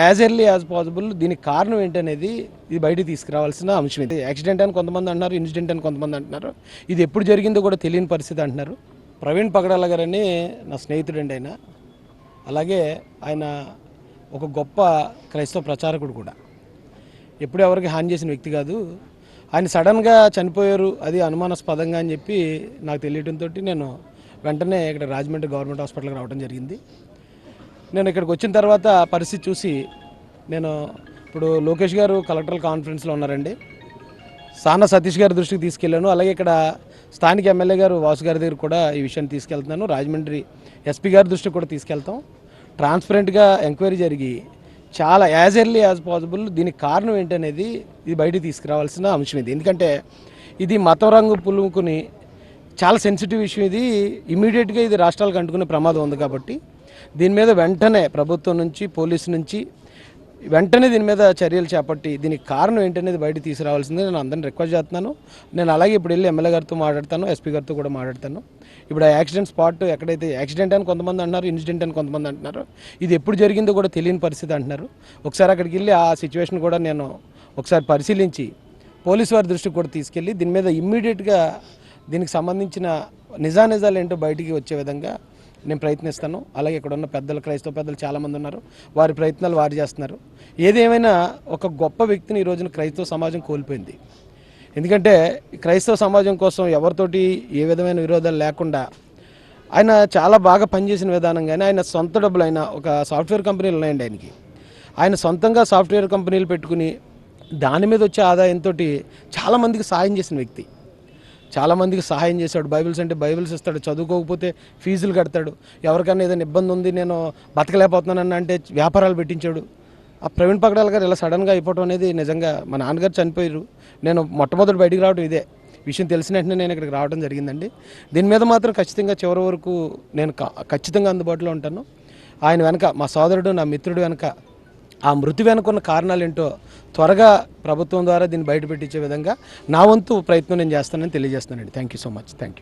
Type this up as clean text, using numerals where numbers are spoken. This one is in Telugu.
యాజ్ ఎర్లీ యాజ్ పాసిబుల్ దీనికి కారణం ఏంటనేది ఇది బయటికి తీసుకురావాల్సిన అంశం. ఇది యాక్సిడెంట్ అని కొంతమంది అంటున్నారు, ఇన్సిడెంట్ అని కొంతమంది అంటున్నారు. ఇది ఎప్పుడు జరిగిందో కూడా తెలియని పరిస్థితి అంటున్నారు. ప్రవీణ్ పగడాల గారని నా స్నేహితుడండి ఆయన. అలాగే ఆయన ఒక గొప్ప క్రైస్తవ ప్రచారకుడు కూడా. ఎప్పుడు ఎవరికి హాని చేసిన వ్యక్తి కాదు. ఆయన సడన్గా చనిపోయారు, అది అనుమానాస్పదంగా అని చెప్పి నాకు తెలియడంతో నేను వెంటనే ఇక్కడ రాజమండ్రి గవర్నమెంట్ హాస్పిటల్కి రావడం జరిగింది. నేను ఇక్కడికి వచ్చిన తర్వాత పరిస్థితి చూసి నేను ఇప్పుడు లోకేష్ గారు కలెక్టరల్ కాన్ఫరెన్స్లో ఉన్నారండి. సానా సతీష్ గారి దృష్టికి తీసుకెళ్ళాను. అలాగే ఇక్కడ స్థానిక ఎమ్మెల్యే గారు వాసు గారి దగ్గర కూడా ఈ విషయాన్ని తీసుకెళ్తున్నాను. రాజమండ్రి ఎస్పీ గారి దృష్టికి కూడా తీసుకెళ్తాం. ట్రాన్స్పరెంట్గా ఎంక్వైరీ జరిగి చాలా యాజ్ ఎర్లీ యాజ్ పాసిబుల్ దీనికి కారణం ఏంటనేది ఇది బయటికి తీసుకురావాల్సిన అంశం. ఇది ఎందుకంటే ఇది మతం రంగు పులుముకుని చాలా సెన్సిటివ్ ఇష్యూ. ఇది ఇమీడియట్గా ఇది రాష్ట్రాలకు అంటుకునే ప్రమాదం ఉంది. కాబట్టి దీని మీద వెంటనే ప్రభుత్వం నుంచి, పోలీసు నుంచి వెంటనే దీని మీద చర్యలు చేపట్టి దీనికి కారణం ఏంటనేది బయటకు తీసుకురావాల్సిందే నేను అందరిని రిక్వెస్ట్ చేస్తున్నాను. నేను అలాగే ఇప్పుడు వెళ్ళి ఎమ్మెల్యే గారితో మాట్లాడతాను, ఎస్పీ గారితో కూడా మాట్లాడతాను. ఇప్పుడు ఆ యాక్సిడెంట్ స్పాట్ ఎక్కడైతే యాక్సిడెంట్ అని కొంతమంది అంటున్నారు, ఇన్సిడెంట్ అని కొంతమంది అంటున్నారు. ఇది ఎప్పుడు జరిగిందో కూడా తెలియని పరిస్థితి అంటున్నారు. ఒకసారి అక్కడికి వెళ్ళి ఆ సిచ్యువేషన్ కూడా నేను ఒకసారి పరిశీలించి పోలీసు వారి దృష్టికి కూడా తీసుకెళ్ళి దీని మీద ఇమ్మీడియట్గా దీనికి సంబంధించిన నిజానిజాలు ఏంటో బయటికి వచ్చే విధంగా నేను ప్రయత్నిస్తాను. అలాగే ఇక్కడ ఉన్న పెద్దలు, క్రైస్తవ పెద్దలు చాలామంది ఉన్నారు, వారి ప్రయత్నాలు వారు చేస్తున్నారు. ఏదేమైనా ఒక గొప్ప వ్యక్తిని ఈ రోజున క్రైస్తవ సమాజం కోల్పోయింది. ఎందుకంటే క్రైస్తవ సమాజం కోసం ఎవరితోటి ఏ విధమైన విరోధాలు లేకుండా ఆయన చాలా బాగా పనిచేసిన విధానంగానే ఆయన సొంత డబ్బులు, ఆయన ఒక సాఫ్ట్వేర్ కంపెనీలు ఉన్నాయండి ఆయనకి. ఆయన సొంతంగా సాఫ్ట్వేర్ కంపెనీలు పెట్టుకుని దాని మీద వచ్చే ఆదాయంతో చాలామందికి సహాయం చేసిన వ్యక్తి. చాలామందికి సహాయం చేశాడు. బైబిల్స్ అంటే బైబిల్స్ ఇస్తాడు, చదువుకోకపోతే ఫీజులు కడతాడు. ఎవరికైనా ఏదైనా ఇబ్బంది ఉంది, నేను బతకలేకపోతున్నానని అంటే వ్యాపారాలు పెట్టించాడు. ఆ ప్రవీణ్ పగడాల గారు ఇలా సడన్గా అయిపోవడం అనేది నిజంగా మా నాన్నగారు చనిపోయారు. నేను మొట్టమొదటి బయటికి రావడం ఇదే విషయం తెలిసిన వెంటనే నేను ఇక్కడికి రావడం జరిగిందండి. దీని మీద మాత్రం ఖచ్చితంగా చివరి వరకు నేను ఖచ్చితంగా అందుబాటులో ఉంటాను. ఆయన వెనక మా సోదరుడు, నా మిత్రుడు వెనక ఆ మృతి వెనుకున్న కారణాలు ఏంటో త్వరగా ప్రభుత్వం ద్వారా దీన్ని బయటపెట్టించే విధంగా నా వంతు ప్రయత్నం నేను చేస్తానని తెలియజేస్తానండి. Thank you so much. Thank you.